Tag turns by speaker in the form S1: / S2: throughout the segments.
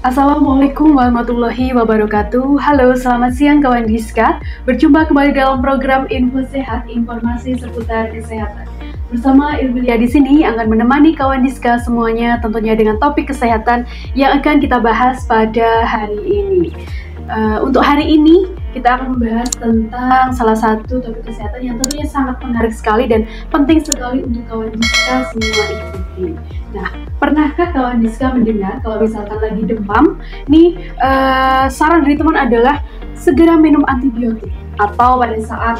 S1: Assalamualaikum warahmatullahi wabarakatuh. Halo, selamat siang kawan Diska. Berjumpa kembali dalam program Info Sehat, informasi seputar kesehatan. Bersama Ilmilia di sini akan menemani kawan Diska semuanya tentunya dengan topik kesehatan yang akan kita bahas pada hari ini. Untuk hari ini kita akan membahas tentang salah satu topik kesehatan yang tentunya sangat menarik sekali dan penting sekali untuk kawan Diska semua ikuti. Nah, pernahkah kawan Diska mendengar kalau misalkan lagi demam, nih saran dari teman adalah segera minum antibiotik, atau pada saat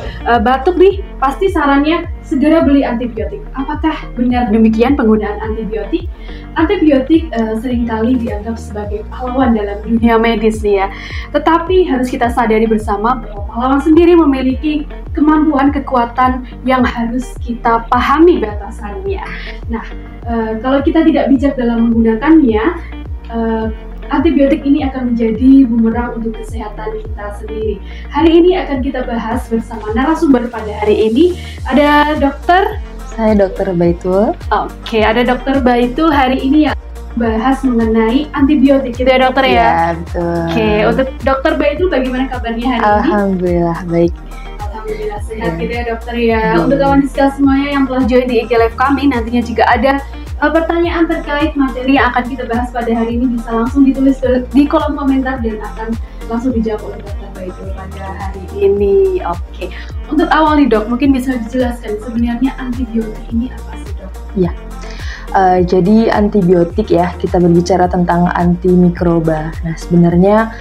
S1: batuk nih pasti sarannya segera beli antibiotik. Apakah benar demikian penggunaan antibiotik? Antibiotik seringkali dianggap sebagai pahlawan dalam dunia medis nih ya. Tetapi harus kita sadari bersama bahwa pahlawan sendiri memiliki kemampuan, kekuatan yang harus kita pahami batasannya. Nah, kalau kita tidak bijak dalam menggunakannya, antibiotik ini akan menjadi bumerang untuk kesehatan kita sendiri. Hari ini akan kita bahas bersama narasumber pada hari ini. Ada dokter.
S2: Saya Dokter Baitul.
S1: Oke, ada Dokter Baitul hari ini yang bahas mengenai antibiotik, gitu ya dokter ya?
S2: Ya, betul.
S1: Oke, untuk Dokter Baitul bagaimana kabarnya hari ini?
S2: Alhamdulillah baik.
S1: Alhamdulillah sehat gitu ya dokter ya. Untuk kawan Diska semuanya yang telah join di IG Live kami, nantinya jika ada pertanyaan terkait materi yang akan kita bahas pada hari ini bisa langsung ditulis di kolom komentar dan akan langsung dijawab oleh Dokter Baitul pada hari ini. Oke, untuk awal nih dok, mungkin bisa dijelaskan sebenarnya antibiotik ini apa sih dok?
S2: Ya, jadi antibiotik ya, kita berbicara tentang antimikroba. Nah sebenarnya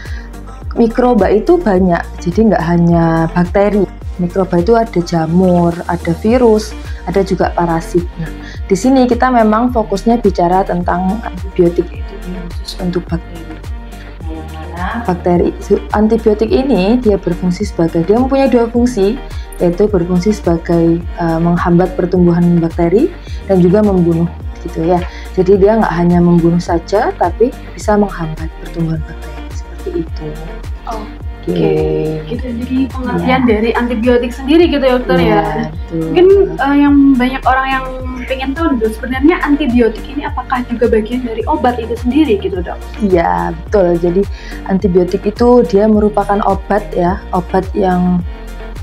S2: mikroba itu banyak, jadi nggak hanya bakteri. Mikroba itu ada jamur, ada virus, ada juga parasit. Nah, di sini kita memang fokusnya bicara tentang antibiotik itu khusus untuk bakteri. Nah, bakteri antibiotik ini dia mempunyai dua fungsi, yaitu berfungsi sebagai menghambat pertumbuhan bakteri dan juga membunuh, gitu ya. Jadi dia nggak hanya membunuh saja, tapi bisa menghambat pertumbuhan bakteri seperti itu.
S1: Oke, gitu. Jadi pengertian dari antibiotik sendiri gitu ya dokter ya.
S2: Betul.
S1: Mungkin yang banyak orang yang pengen tahu dok, sebenarnya antibiotik ini apakah juga bagian dari obat itu sendiri gitu dok?
S2: Iya betul. Jadi antibiotik itu dia merupakan obat ya, obat yang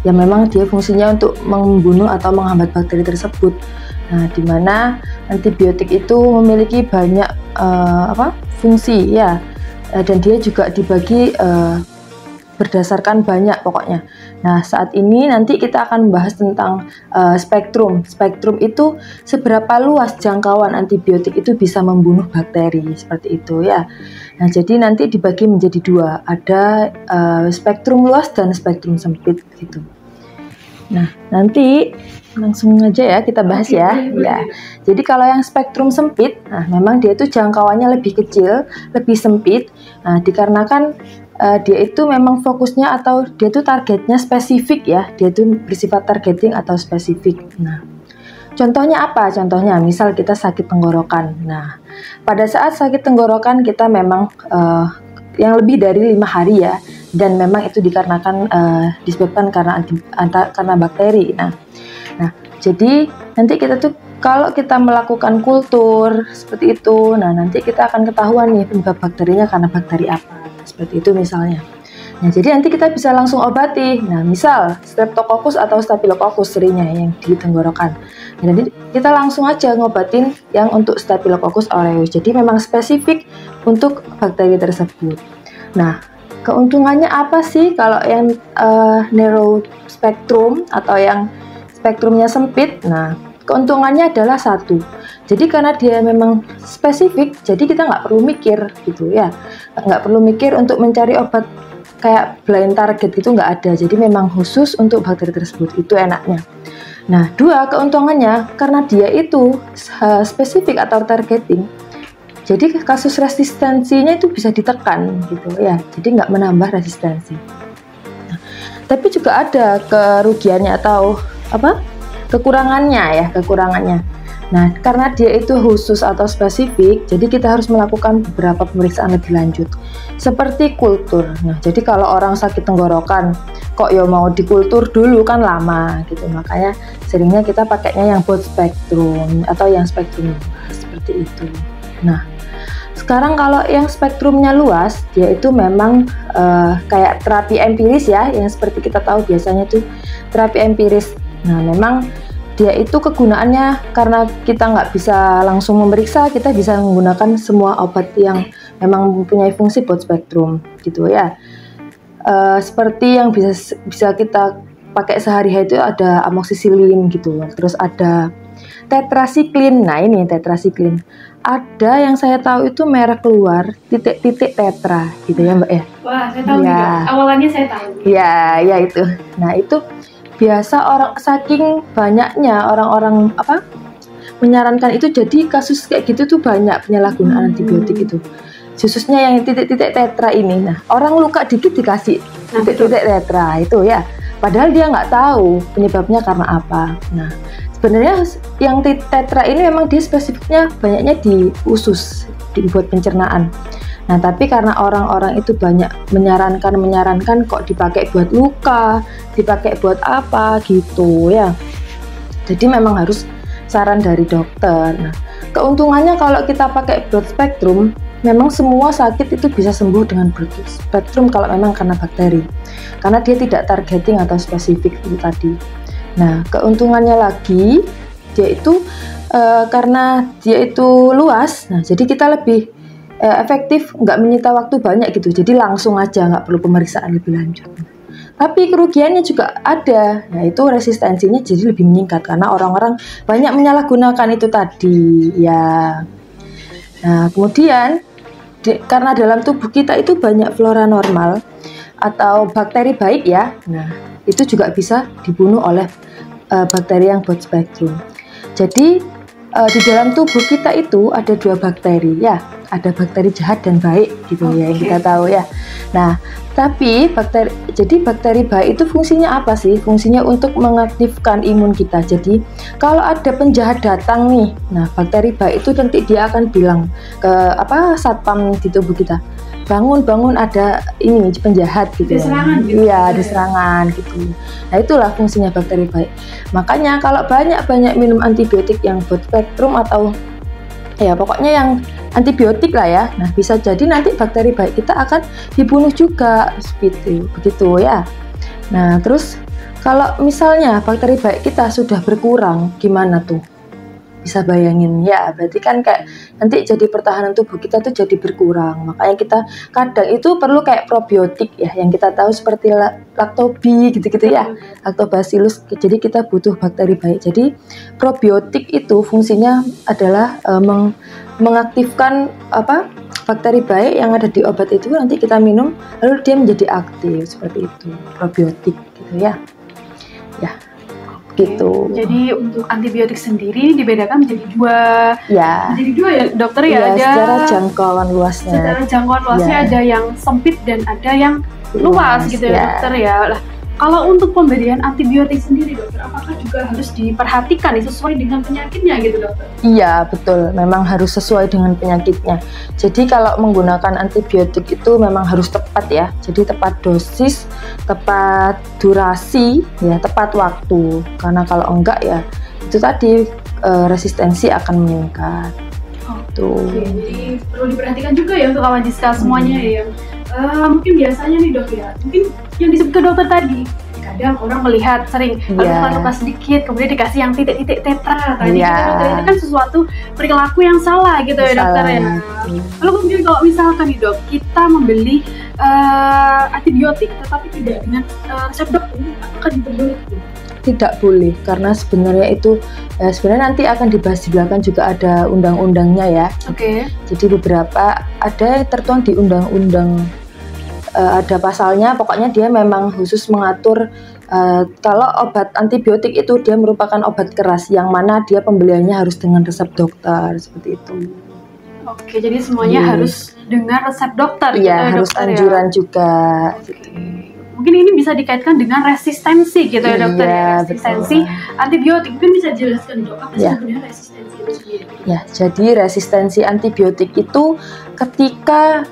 S2: memang dia fungsinya untuk membunuh atau menghambat bakteri tersebut. Nah, di mana antibiotik itu memiliki banyak fungsi ya, dan dia juga dibagi berdasarkan banyak pokoknya. Nah, saat ini nanti kita akan membahas tentang spektrum. Spektrum itu seberapa luas jangkauan antibiotik itu bisa membunuh bakteri, seperti itu ya. Nah, jadi nanti dibagi menjadi dua, ada spektrum luas dan spektrum sempit gitu. Nah, nanti langsung aja ya kita bahas ya. Ya. Jadi kalau yang spektrum sempit, nah memang dia itu jangkauannya lebih kecil, lebih sempit. Nah, dikarenakan dia itu memang fokusnya atau dia itu targetnya spesifik ya, dia itu bersifat targeting atau spesifik. Nah, contohnya apa? Contohnya misal kita sakit tenggorokan. Nah, pada saat sakit tenggorokan kita memang yang lebih dari 5 hari ya, dan memang itu dikarenakan disebabkan karena bakteri. Nah, jadi nanti kita tuh kalau kita melakukan kultur seperti itu, nah nanti kita akan ketahuan nih penyebab bakterinya karena bakteri apa. Seperti itu misalnya. Nah, jadi nanti kita bisa langsung obati. Nah, misal Streptococcus atau Staphylococcus seringnya yang di tenggorokan. Nah, jadi kita langsung aja ngobatin yang untuk Staphylococcus aureus. Jadi memang spesifik untuk bakteri tersebut. Nah, keuntungannya apa sih kalau yang narrow spektrum atau yang spektrumnya sempit? Nah, keuntungannya adalah satu. Jadi karena dia memang spesifik, jadi kita nggak perlu mikir gitu ya. Nggak perlu mikir untuk mencari obat kayak blind target gitu, nggak ada. Jadi memang khusus untuk bakteri tersebut, itu enaknya. Nah, dua keuntungannya, karena dia itu spesifik atau targeting, jadi kasus resistensinya itu bisa ditekan gitu ya. Jadi nggak menambah resistensi. Nah, tapi juga ada kerugiannya atau kekurangannya. Nah, karena dia itu khusus atau spesifik, jadi kita harus melakukan beberapa pemeriksaan lebih lanjut, seperti kultur. Nah, jadi kalau orang sakit tenggorokan, kok ya mau dikultur dulu kan lama gitu, makanya seringnya kita pakainya yang broad spektrum atau yang spektrum luas seperti itu. Nah, Sekarang kalau yang spektrumnya luas, dia itu memang kayak terapi empiris ya, yang seperti kita tahu biasanya tuh terapi empiris. Nah, memang dia itu kegunaannya karena kita nggak bisa langsung memeriksa, kita bisa menggunakan semua obat yang memang mempunyai fungsi broad spektrum gitu ya. Seperti yang bisa kita pakai sehari-hari itu ada amoxicillin gitu, terus ada tetrasiklin. Nah, ini tetrasiklin. Ada yang saya tahu itu merek luar titik-titik tetra gitu ya Mbak ya.
S1: Wah, saya tahu
S2: ya.
S1: juga. Awalnya saya tahu.
S2: Ya itu. Nah, itu biasa orang saking banyaknya orang-orang menyarankan itu, jadi kasus kayak gitu tuh banyak penyalahgunaan antibiotik itu, khususnya yang titik-titik tetra ini. Nah, orang luka dikit dikasih titik-titik tetra itu ya, padahal dia nggak tahu penyebabnya karena apa. Nah, sebenarnya yang tetra ini memang dia spesifiknya banyaknya di usus, dibuat pencernaan. Nah, tapi karena orang-orang itu banyak menyarankan kok dipakai buat luka, dipakai buat apa gitu ya. Jadi memang harus saran dari dokter. Nah, keuntungannya kalau kita pakai broad spectrum, memang semua sakit itu bisa sembuh dengan broad spectrum kalau memang karena bakteri. Karena dia tidak targeting atau spesifik itu tadi. Nah, keuntungannya lagi dia itu karena dia itu luas, nah jadi kita lebih efektif, nggak menyita waktu banyak gitu, jadi langsung aja, nggak perlu pemeriksaan lebih lanjut. Tapi kerugiannya juga ada, yaitu resistensinya jadi lebih meningkat karena orang-orang banyak menyalahgunakan itu tadi ya. Nah, kemudian karena dalam tubuh kita itu banyak flora normal atau bakteri baik ya, nah itu juga bisa dibunuh oleh bakteri yang broad spectrum. Jadi di dalam tubuh kita itu ada 2 bakteri ya, ada bakteri jahat dan baik gitu ya, yang kita tahu ya. Nah, tapi bakteri baik itu fungsinya apa sih? Fungsinya untuk mengaktifkan imun kita. Jadi kalau ada penjahat datang nih, nah bakteri baik itu nanti dia akan bilang ke satpam di tubuh kita, bangun ada ini penjahat gitu. Iya, ada serangan gitu. Nah, itulah fungsinya bakteri baik. Makanya kalau banyak minum antibiotik yang broad spectrum atau ya pokoknya yang antibiotik lah ya, nah bisa jadi nanti bakteri baik kita akan dibunuh juga begitu ya. Nah, terus kalau misalnya bakteri baik kita sudah berkurang, gimana tuh? Bisa bayangin ya, berarti kan kayak nanti jadi pertahanan tubuh kita tuh jadi berkurang. Makanya kita kadang itu perlu kayak probiotik ya, yang kita tahu seperti lactobacillus gitu-gitu ya, lactobacillus. Jadi kita butuh bakteri baik. Jadi probiotik itu fungsinya adalah mengaktifkan bakteri baik yang ada di obat itu, nanti kita minum lalu dia menjadi aktif seperti itu, probiotik gitu ya. Ya. Gitu.
S1: Jadi untuk antibiotik sendiri dibedakan menjadi 2.
S2: Ya.
S1: Menjadi 2 ya, dokter ya.
S2: Ada
S1: secara
S2: jangkauan luasnya.
S1: Secara jangkauan luasnya ada yang sempit dan ada yang luas gitu ya, dokter ya. Lah, kalau untuk pemberian antibiotik sendiri, dokter, apakah juga harus diperhatikan sesuai dengan penyakitnya gitu, dokter?
S2: Iya, betul. Memang harus sesuai dengan penyakitnya. Jadi kalau menggunakan antibiotik itu memang harus tepat ya. Jadi tepat dosis, tepat durasi, ya tepat waktu. Karena kalau enggak ya itu tadi resistensi akan meningkat.
S1: Oke, jadi perlu diperhatikan juga ya untuk kawan Diska semuanya ya. Mungkin biasanya nih dok ya, mungkin yang disebut ke dokter tadi, kadang orang melihat sering luka sedikit kemudian dikasih yang titik-titik tetra tadi itu kan sesuatu perilaku yang salah gitu ya dokter ya. Lalu kemudian kalau misalkan nih dok, kita membeli antibiotik tetapi tidak dengan resep dokter, apakah diperbolehkan?
S2: Tidak boleh, karena sebenarnya itu sebenarnya nanti akan dibahas di belakang juga ada undang-undangnya ya. Jadi beberapa ada tertuang di undang-undang, ada pasalnya, pokoknya dia memang khusus mengatur kalau obat antibiotik itu dia merupakan obat keras yang mana dia pembeliannya harus dengan resep dokter seperti itu.
S1: Oke, jadi semuanya harus dengan resep dokter.
S2: Iya, harus anjuran juga. Gitu.
S1: Mungkin ini bisa dikaitkan dengan resistensi gitu ya dokter ya, resistensi antibiotik. Mungkin bisa jelaskan dok, apa sebenarnya resistensi itu sendiri?
S2: Ya, jadi resistensi antibiotik itu ketika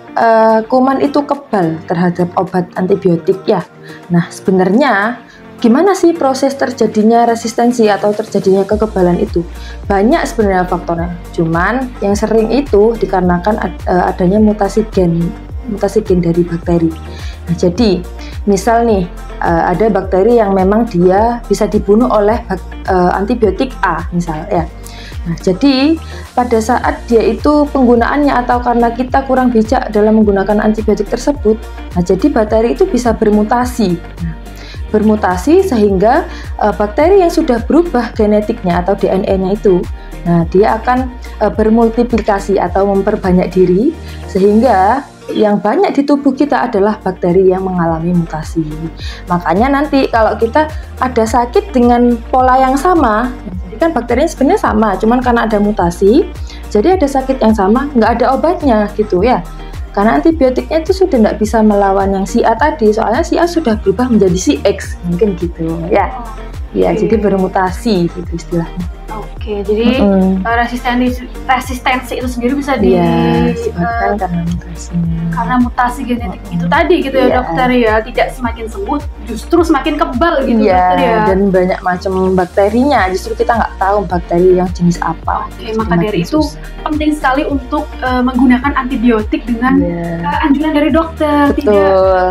S2: kuman itu kebal terhadap obat antibiotik ya. Nah, sebenarnya gimana sih proses terjadinya resistensi atau terjadinya kekebalan itu? Banyak sebenarnya faktornya. Cuman yang sering itu dikarenakan adanya mutasi gen dari bakteri. Nah, jadi misal nih ada bakteri yang memang dia bisa dibunuh oleh antibiotik A misal ya. Nah, jadi pada saat dia itu penggunaannya atau karena kita kurang bijak dalam menggunakan antibiotik tersebut, nah jadi bakteri itu bisa bermutasi. Nah, bermutasi sehingga bakteri yang sudah berubah genetiknya atau DNA-nya itu, nah dia akan bermultiplikasi atau memperbanyak diri sehingga yang banyak di tubuh kita adalah bakteri yang mengalami mutasi. Makanya nanti kalau kita ada sakit dengan pola yang sama, jadi kan bakterinya sebenarnya sama, cuman karena ada mutasi, jadi ada sakit yang sama, nggak ada obatnya gitu ya. Karena antibiotiknya itu sudah nggak bisa melawan yang si A tadi, soalnya si A sudah berubah menjadi si X, mungkin gitu ya. Ya, jadi bermutasi gitu istilahnya.
S1: Oke, jadi resistensi itu sendiri bisa
S2: disebabkan karena mutasi.
S1: Karena mutasi genetik itu tadi gitu ya dokter ya, tidak semakin sembuh, justru semakin kebal gitu dokter ya.
S2: Dan banyak macam bakterinya, justru kita nggak tahu bakteri yang jenis apa.
S1: Oke, maka dari itu penting sekali untuk menggunakan antibiotik dengan anjuran dari dokter,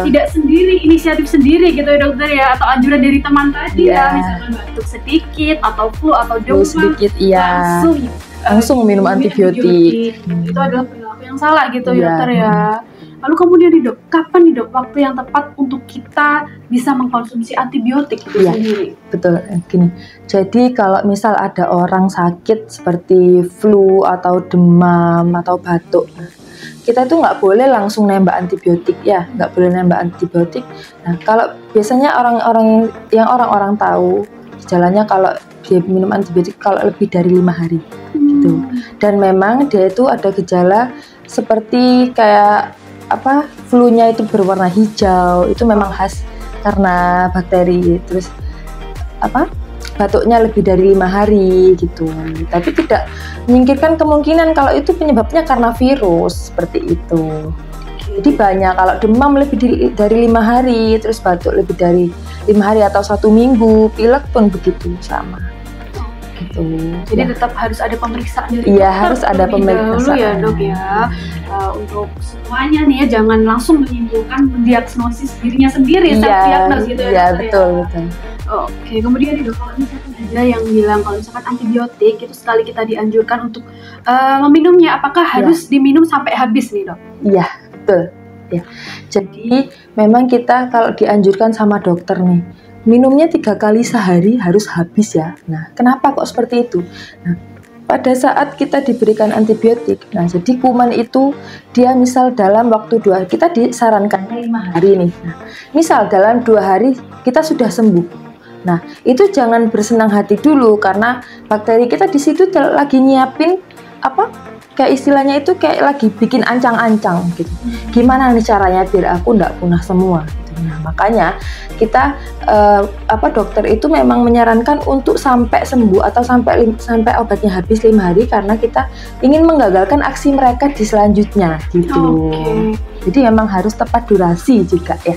S1: tidak sendiri, inisiatif sendiri gitu ya dokter ya, atau anjuran dari teman tadi ya, misalkan batuk sedikit atau flu atau demam
S2: sedikit langsung minum antibiotik.
S1: Itu adalah perilaku yang salah gitu dokter ya. Lalu kemudian nih dok, kapan nih dok waktu yang tepat untuk kita bisa mengkonsumsi antibiotik itu sendiri?
S2: Betul, gini. Jadi kalau misal ada orang sakit seperti flu atau demam atau batuk, kita tuh nggak boleh langsung nembak antibiotik ya, nggak boleh nembak antibiotik. Nah, kalau biasanya orang-orang tahu gejalanya kalau dia minum antibiotik kalau lebih dari 5 hari gitu. Dan memang dia itu ada gejala seperti kayak flu-nya itu berwarna hijau, itu memang khas karena bakteri. Terus batuknya lebih dari 5 hari gitu. Tapi tidak menyingkirkan kemungkinan kalau itu penyebabnya karena virus seperti itu. Jadi banyak, kalau demam lebih dari 5 hari, terus batuk lebih dari 5 hari atau 1 minggu, pilek pun begitu sama. Gitu.
S1: Jadi tetap harus ada pemeriksaan dari
S2: dokter. Iya, harus ada pemeriksaan
S1: dulu ya dok ya. Untuk semuanya nih ya, jangan langsung mendiagnosis dirinya sendiri saat diagnosis gitu ya.
S2: Iya, betul.
S1: Oke, kemudian nih dok, kalau misalkan ada yang bilang kalau misalkan antibiotik itu sekali kita dianjurkan untuk meminumnya, apakah harus diminum sampai habis nih dok? Iya,
S2: betul. Ya. Jadi memang kita kalau dianjurkan sama dokter nih, minumnya 3 kali sehari harus habis ya. Nah, kenapa kok seperti itu? Nah, pada saat kita diberikan antibiotik, nah jadi kuman itu dia misal dalam waktu 2 hari, kita disarankan 5 hari nih. Nah, misal dalam 2 hari kita sudah sembuh. Nah, itu jangan bersenang hati dulu karena bakteri kita di situ lagi nyiapin kayak istilahnya itu kayak lagi bikin ancang-ancang gitu. Gimana nih caranya biar aku nggak punah semua gitu. Nah, makanya kita dokter itu memang menyarankan untuk sampai sembuh atau sampai obatnya habis 5 hari karena kita ingin menggagalkan aksi mereka di selanjutnya gitu. Jadi memang harus tepat durasi juga ya.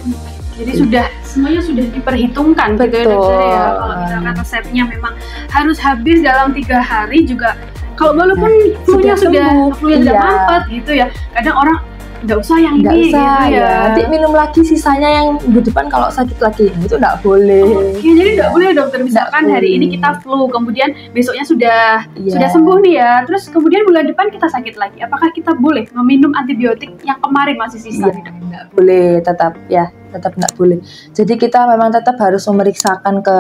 S1: Jadi semuanya sudah diperhitungkan gitu ya dokter ya. Kalau misalkan resepnya memang harus habis dalam 3 hari juga. Kalau walaupun flu-nya sudah mampet gitu ya, kadang orang nggak usah yang ini gitu ya.
S2: Nanti minum lagi sisanya yang minggu depan kalau sakit lagi, nah, itu nggak boleh.
S1: Jadi nggak boleh dokter, misalkan hari ini kita flu, kemudian besoknya sudah sembuh nih ya, terus kemudian bulan depan kita sakit lagi, apakah kita boleh meminum antibiotik yang kemarin masih sisa?
S2: Nggak boleh, tetap nggak boleh. Jadi kita memang tetap harus memeriksakan ke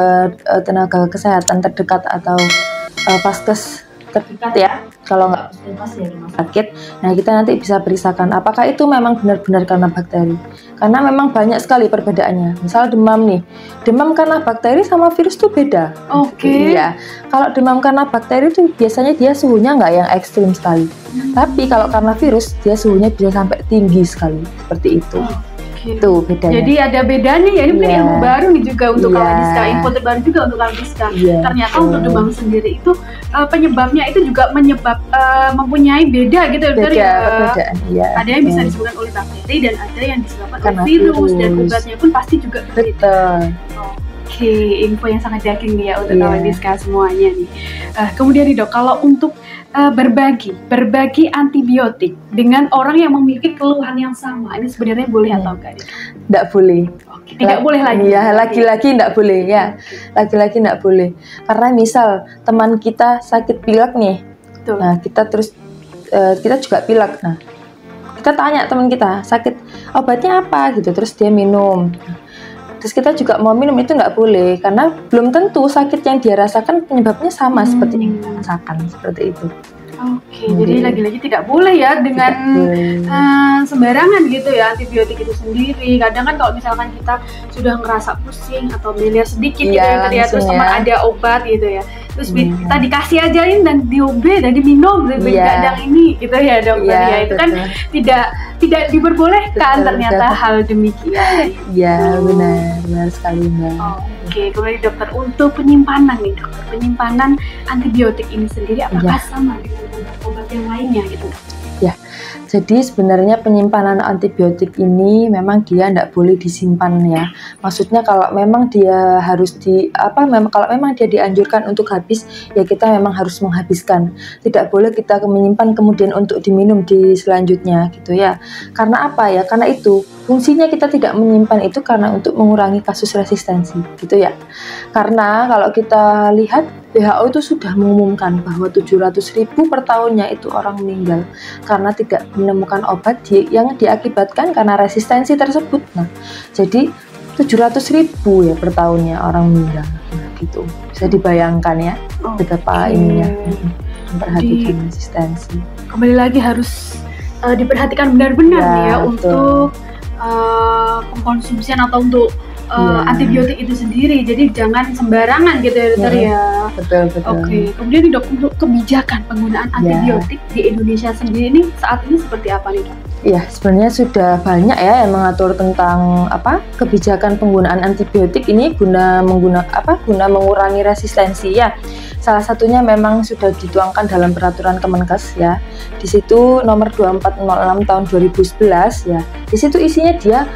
S2: tenaga kesehatan terdekat atau vaskes terdekat ya. Kalau nggak puskesmas ya rumah sakit, nah kita nanti bisa periksakan apakah itu memang benar-benar karena bakteri. Karena memang banyak sekali perbedaannya. Misal demam nih, demam karena bakteri sama virus tuh beda. Iya. Kalau demam karena bakteri tuh biasanya dia suhunya nggak yang ekstrim sekali. Tapi kalau karena virus dia suhunya bisa sampai tinggi sekali, seperti itu. Itu bedanya.
S1: Jadi ada bedanya ya, ini mungkin ilmu baru nih juga untuk Kaladiska, info terbaru juga untuk Kaladiska. Ternyata untuk demam sendiri itu penyebabnya itu juga mempunyai beda gitu dokter ya. Ada yang bisa disebabkan oleh bakteri dan ada yang disebabkan oleh virus dan obatnya pun pasti juga berbeda. Oke, info yang sangat yakin nih ya untuk
S2: Iya.
S1: kawan Diska semuanya nih. Kemudian nih dok, kalau untuk berbagi antibiotik dengan orang yang memiliki keluhan yang sama, ini sebenarnya boleh atau enggak?
S2: Nggak boleh.
S1: Oke, tidak boleh lagi.
S2: Iya, laki-laki nggak boleh ya. Laki-laki nggak boleh. Karena misal teman kita sakit pilek nih,
S1: Betul.
S2: nah kita juga pilek. Nah, kita tanya teman kita sakit, obatnya apa gitu, terus dia minum. Terus kita juga mau minum, itu nggak boleh karena belum tentu sakit yang dia rasakan penyebabnya sama seperti yang kita rasakan, seperti itu.
S1: Oke, jadi lagi-lagi tidak boleh ya dengan sembarangan gitu ya antibiotik itu sendiri. Kadang kan kalau misalkan kita sudah ngerasa pusing atau miliar sedikit gitu ya, terus teman ada obat gitu ya, terus kita dikasih ajain dan diobe dan diminum kadang ini gitu ya dokter ya, itu kan tidak diperbolehkan ternyata hal demikian.
S2: Iya, benar sekali Mbak.
S1: Oke, kemudian dokter untuk penyimpanan nih dokter, penyimpanan antibiotik ini sendiri apakah sama dengan obat yang lainnya gitu?
S2: Ya, jadi sebenarnya penyimpanan antibiotik ini memang dia tidak boleh disimpan ya. Maksudnya kalau memang dia harus kalau memang dia dianjurkan untuk habis, ya kita memang harus menghabiskan. Tidak boleh kita menyimpan kemudian untuk diminum di selanjutnya gitu ya. Karena apa ya? Karena itu fungsinya kita tidak menyimpan itu karena untuk mengurangi kasus resistensi gitu ya. Karena kalau kita lihat WHO itu sudah mengumumkan bahwa 700.000 per tahunnya itu orang meninggal karena tidak menemukan obat yang diakibatkan karena resistensi tersebut. Nah, jadi 700.000 ya per tahunnya orang meninggal. Nah, gitu. Bisa dibayangkan ya betapa ininya memperhatikan resistensi.
S1: Kembali lagi harus diperhatikan benar-benar nih ya untuk pengkonsumsian atau untuk antibiotik itu sendiri, jadi jangan sembarangan gitu ya dokter ya.
S2: Betul.
S1: Oke, kemudian dok, untuk kebijakan penggunaan antibiotik di Indonesia sendiri ini saat ini seperti apa nih dok?
S2: Ya, sebenarnya sudah banyak ya yang mengatur tentang kebijakan penggunaan antibiotik ini guna mengurangi resistensi ya. Salah satunya memang sudah dituangkan dalam peraturan Kemenkes ya. Di situ nomor 2406 tahun 2011 ya. Di situ isinya dia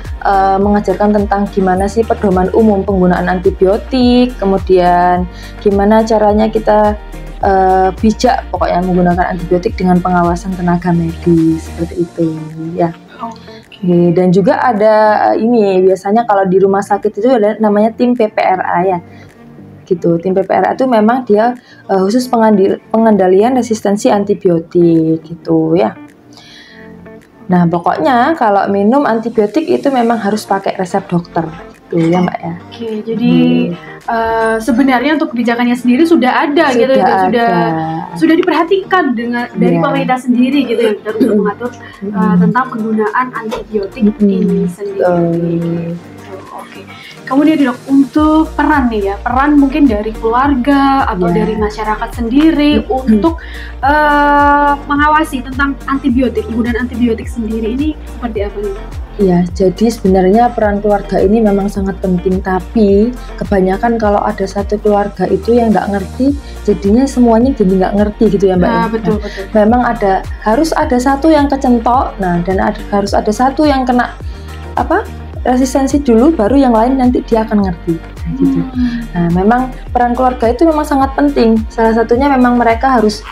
S2: mengajarkan tentang gimana sih pedoman umum penggunaan antibiotik, kemudian gimana caranya kita bijak pokoknya menggunakan antibiotik dengan pengawasan tenaga medis seperti itu ya. Dan juga ada ini biasanya kalau di rumah sakit itu ada namanya tim PPRA ya. Gitu. Tim PPRA itu memang dia khusus pengendalian resistensi antibiotik gitu ya. Nah, pokoknya kalau minum antibiotik itu memang harus pakai resep dokter gitu ya, Mbak ya.
S1: Oke, jadi sebenarnya untuk kebijakannya sendiri sudah ada gitu ya, sudah diperhatikan dari pemerintah sendiri gitu ya untuk mengatur tentang penggunaan antibiotik ini sendiri. Oke. Kemudian dok, untuk peran nih ya, peran mungkin dari keluarga atau dari masyarakat sendiri untuk mengawasi tentang antibiotik, penggunaan antibiotik sendiri ini seperti apa nih?
S2: Ya, jadi sebenarnya peran keluarga ini memang sangat penting, tapi kebanyakan kalau ada satu keluarga itu yang nggak ngerti, jadinya semuanya jadi nggak ngerti gitu ya Mbak.
S1: Nah, betul.
S2: Memang harus ada satu yang kecentok, dan harus ada satu yang kena resistensi dulu, baru yang lain nanti dia akan ngerti gitu. Nah, memang peran keluarga itu memang sangat penting. Salah satunya memang mereka harus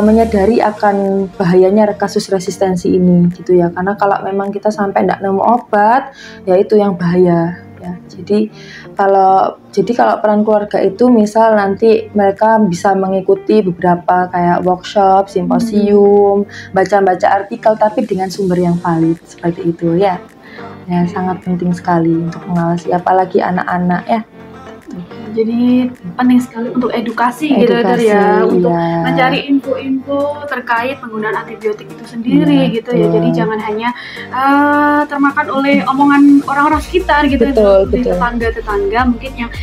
S2: menyadari akan bahayanya kasus resistensi ini gitu ya. Karena kalau memang kita sampai tidak nemu obat, ya itu yang bahaya ya. Jadi kalau peran keluarga itu misal nanti mereka bisa mengikuti beberapa kayak workshop, simposium, baca-baca artikel tapi dengan sumber yang valid seperti itu ya. Ya, sangat penting sekali untuk mengawasi apalagi anak-anak ya.
S1: Jadi penting sekali untuk edukasi gitu ya, untuk mencari info-info terkait penggunaan antibiotik itu sendiri gitu ya. Jadi jangan hanya termakan oleh omongan orang-orang sekitar gitu, di tetangga-tetangga mungkin yang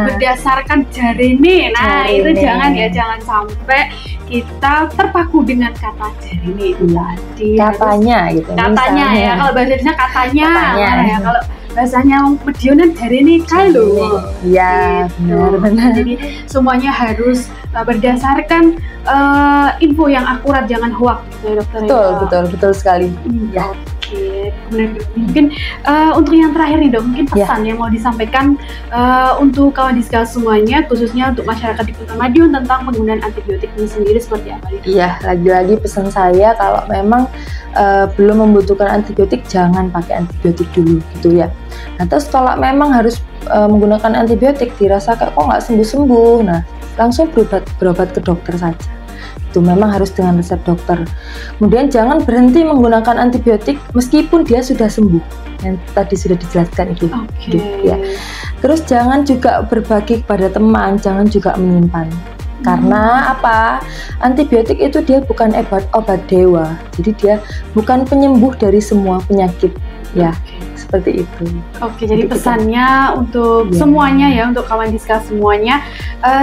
S1: berdasarkan jarene. Itu jangan sampai kita terpaku dengan kata jarene itu tadi.
S2: Katanya gitu.
S1: Katanya ya, kalau bahasa Indonesia katanya. Ya, kalau bahasanya Medionan jarene kae lho.
S2: Iya, benar.
S1: Jadi semuanya harus berdasarkan info yang akurat, jangan hoax ya dokter.
S2: Betul sekali. Ya.
S1: Oke, benar dok. Mungkin untuk yang terakhir nih dok, mungkin pesan yang mau disampaikan untuk kawan Diska semuanya, khususnya untuk masyarakat di Kota Madiun tentang penggunaan antibiotik ini sendiri seperti apa?
S2: Iya, lagi-lagi pesan saya kalau memang belum membutuhkan antibiotik, jangan pakai antibiotik dulu gitu ya. Nah terus kalau memang harus menggunakan antibiotik, dirasa kok nggak sembuh-sembuh, nah langsung berobat ke dokter saja. Itu memang harus dengan resep dokter. Kemudian jangan berhenti menggunakan antibiotik meskipun dia sudah sembuh, yang tadi sudah dijelaskan itu. Ya. Terus jangan juga berbagi kepada teman, jangan juga menyimpan. Karena apa? Antibiotik itu dia bukan obat dewa, jadi dia bukan penyembuh dari semua penyakit. Ya, seperti itu.
S1: Oke, jadi pesannya untuk semuanya ya, untuk kawan Diska semuanya,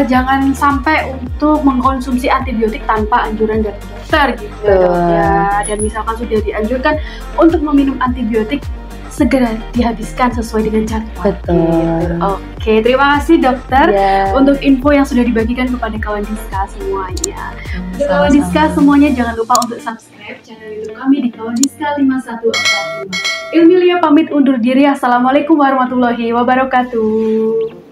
S1: jangan sampai untuk mengkonsumsi antibiotik tanpa anjuran dari dokter gitu ya. Dan misalkan sudah dianjurkan untuk meminum antibiotik, segera dihabiskan sesuai dengan jadwal.
S2: Betul.
S1: Oke, terima kasih dokter untuk info yang sudah dibagikan kepada kawan Diska semuanya. Untuk kawan Diska semuanya jangan lupa untuk subscribe channel YouTube kami di kawan Diska 5145. Ilmilia pamit undur diri. Assalamualaikum warahmatullahi wabarakatuh.